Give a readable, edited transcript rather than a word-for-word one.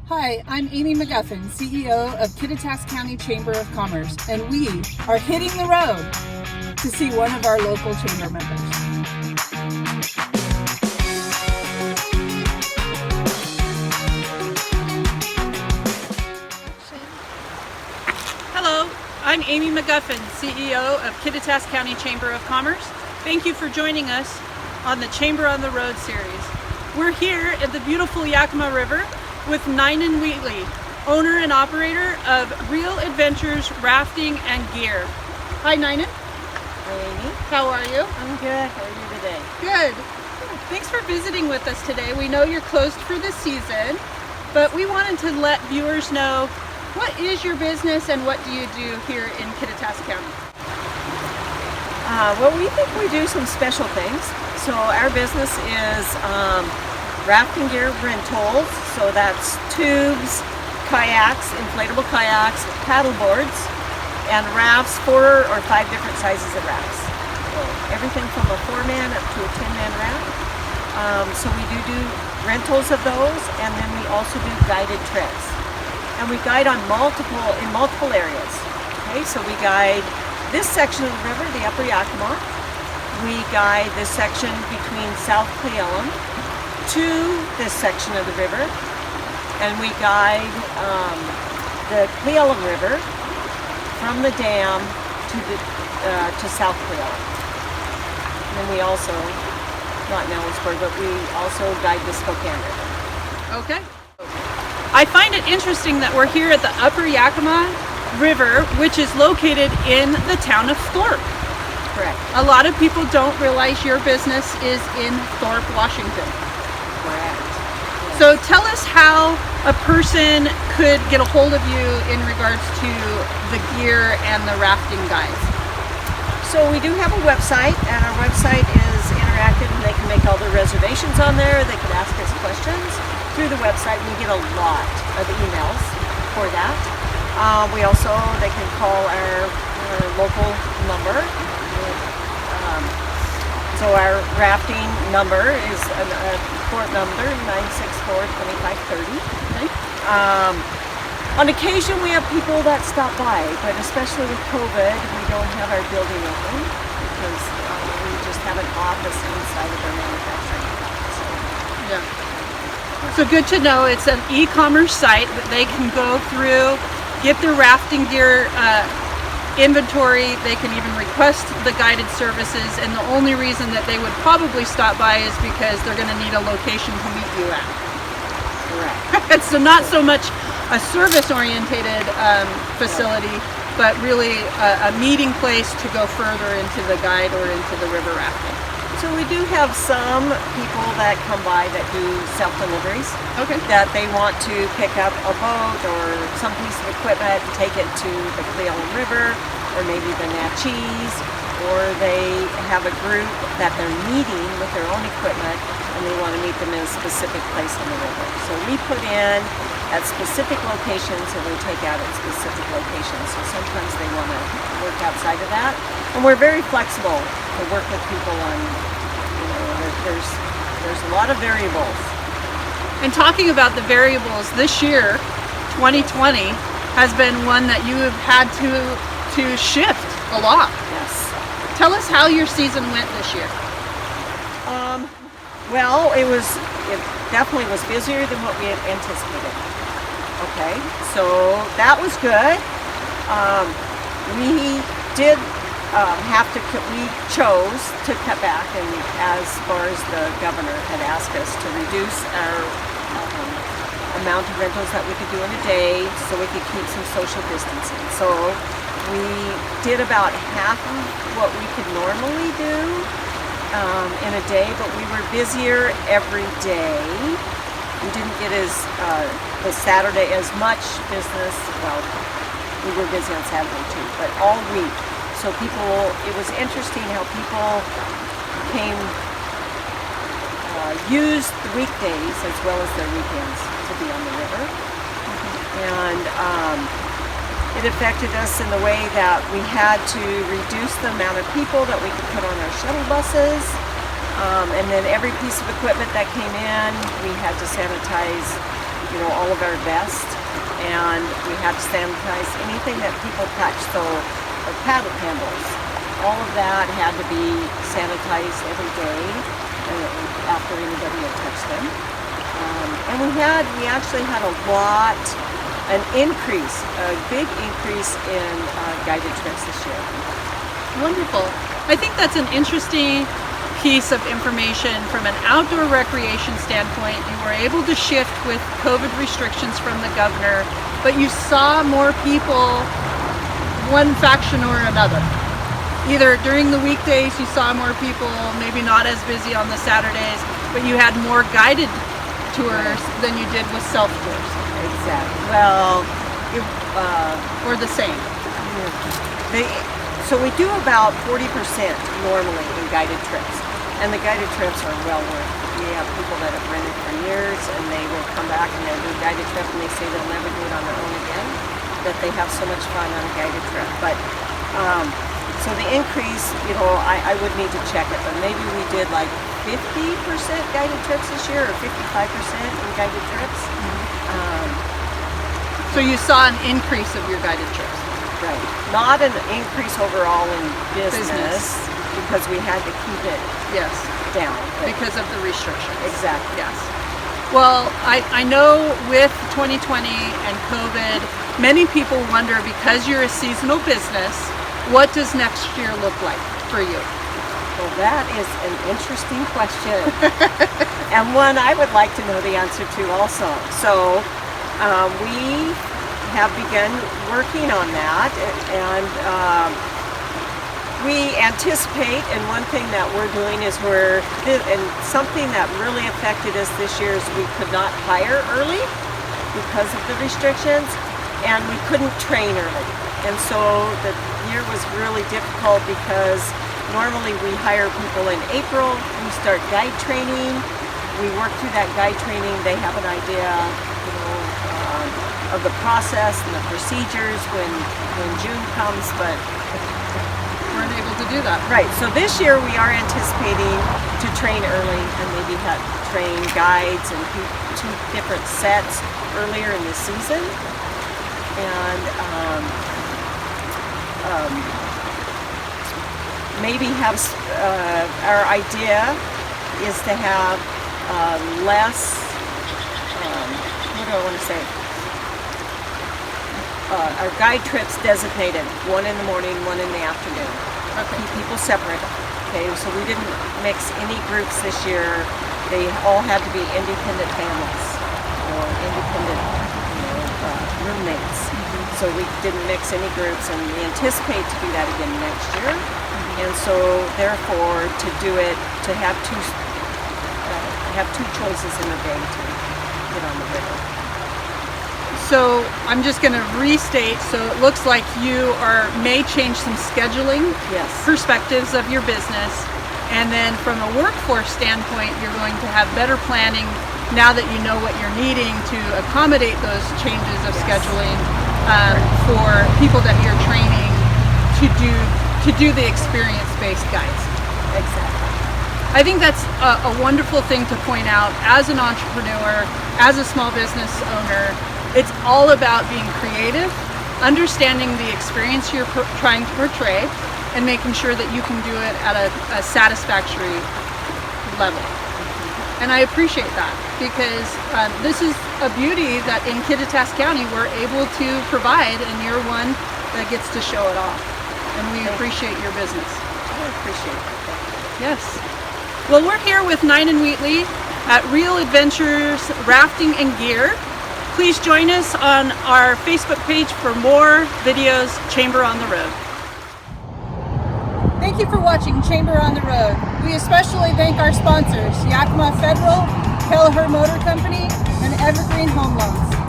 Hi, I'm Amy McGuffin, CEO of Kittitas County Chamber of Commerce, and we are hitting the road to see one of our local chamber members. Hello, I'm Amy McGuffin, CEO of Kittitas County Chamber of Commerce. Thank you for joining us on the Chamber on the Road series. We're here at the beautiful Yakima River with Ninan Wheatley, owner and operator of Rill Adventures Rafting and Gear. Hi Ninan. Hi Amy. How are you? I'm good. How are you today? Good. Thanks for visiting with us today. We know you're closed for the season, but we wanted to let viewers know what is your business and what do you do here in Kittitas County? Well, we think we do some special things. So our business is rafting gear rentals. So that's tubes, kayaks, inflatable kayaks, paddle boards, and rafts, 4 or 5 different sizes of rafts. So everything from a 4-man up to a 10-man raft. So we do rentals of those, and then we also do guided trips. And we guide in multiple areas. Okay, so we guide this section of the river, the Upper Yakima. We guide this section between South Cleellum to this section of the river, and we guide the Cleellum River from the dam to South Cleellum. And then we also, not in Ellensburg, but we also guide the Spokane River. Okay. I find it interesting that we're here at the Upper Yakima River, which is located in the town of Thorpe. Correct. A lot of people don't realize your business is in Thorpe, Washington. Correct. Yes. So tell us how a person could get a hold of you in regards to the gear and the rafting guides. So we do have a website, and our website is interactive, and they can make all their reservations on there. They can ask us questions through the website. We get a lot of emails for that. They can call our local number. So our rafting number is a port number 964-2530. Okay. On occasion we have people that stop by, but especially with COVID, we don't have our building open because we just have an office inside of our manufacturing facility. Yeah. So good to know. It's an e-commerce site that they can go through, get their rafting gear inventory. They can even request the guided services, and the only reason that they would probably stop by is because they're going to need a location to meet you at. Correct. So not so much a service-orientated facility, but really a meeting place to go further into the guide or into the river rafting. So we do have some people that come by that do self-deliveries. Okay. That they want to pick up a boat or some piece of equipment and take it to the Cleellum River or maybe the Natchez, or they have a group that they're meeting with their own equipment and they want to meet them in a specific place on the river. So we put in at specific locations and we take out at specific locations. So sometimes they want to work outside of that. And we're very flexible to work with people on, there's a lot of variables. And talking about the variables, this year, 2020, has been one that you have had to shift a lot. Yes. Tell us how your season went this year. Well, it definitely was busier than what we had anticipated. Okay, so that was good. We did we chose to cut back, and as far as the governor had asked us to reduce our amount of rentals that we could do in a day so we could keep some social distancing. So we did about half of what we could normally do in a day, but we were busier every day. We didn't get the Saturday as much business. Well, we were busy on Saturday too, but all week. So it was interesting how people came, used the weekdays as well as their weekends to be on the river. And it affected us in the way that we had to reduce the amount of people that we could put on our shuttle buses. And then every piece of equipment that came in, we had to sanitize all of our vests, and we had to sanitize anything that people touched. So our paddle handles, all of that had to be sanitized every day after anybody had touched them. And we actually had an increase, a big increase in guided trips this year. Wonderful. I think that's an interesting piece of information from an outdoor recreation standpoint. You were able to shift with COVID restrictions from the governor, but you saw more people, one faction or another. Either during the weekdays you saw more people, maybe not as busy on the Saturdays, but you had more guided tours than you did with self-tours. Exactly. Well, or the same. So we do about 40% normally in guided trips. And the guided trips are well worth it. We have people that have rented for years, and they will come back and they'll do a guided trip, and they say they'll never do it on their own again, that they have so much fun on a guided trip. But so the increase, I would need to check it, but maybe we did like 50% guided trips this year, or 55% in guided trips. So you saw an increase of your guided trips. Right. Not an increase overall in business. Because we had to keep it down. Because of the restrictions. Exactly. Yes. Well, I know with 2020 and COVID, many people wonder, because you're a seasonal business, what does next year look like for you? Well, that is an interesting question. And one I would like to know the answer to also. So we have begun working on that, and we anticipate, and one thing that we're doing is and something that really affected us this year is we could not hire early because of the restrictions, and we couldn't train early. And so the year was really difficult because normally we hire people in April, we start guide training, we work through that guide training, they have an idea, of the process and the procedures when June comes, but weren't able to do that. Right. So this year we are anticipating to train early and maybe train guides and two different sets earlier in the season. And maybe have our idea is to have less. What do I want to say? Our guide trips designated, one in the morning, one in the afternoon. Okay. Keep people separate. Okay, so we didn't mix any groups this year. They all had to be independent families or independent roommates. So we didn't mix any groups, and we anticipate to do that again next year. And so therefore to have two choices in the day to get on the river. So I'm just going to restate, so it looks like you may change some scheduling perspectives of your business, and then from a workforce standpoint, you're going to have better planning now that you know what you're needing to accommodate those changes of scheduling for people that you're training to do the experience-based guides. Exactly. I think that's a wonderful thing to point out as an entrepreneur, as a small business owner. It's all about being creative, understanding the experience you're trying to portray, and making sure that you can do it at a satisfactory level. And I appreciate that, because this is a beauty that in Kittitas County we're able to provide, and you're one that gets to show it off. And we appreciate your business. I appreciate it. Yes. Well, we're here with Nine and Wheatley at Rill Adventures Rafting and Gear. Please join us on our Facebook page for more videos, Chamber on the Road. Thank you for watching Chamber on the Road. We especially thank our sponsors, Yakima Federal, Kelleher Motor Company, and Evergreen Home Loans.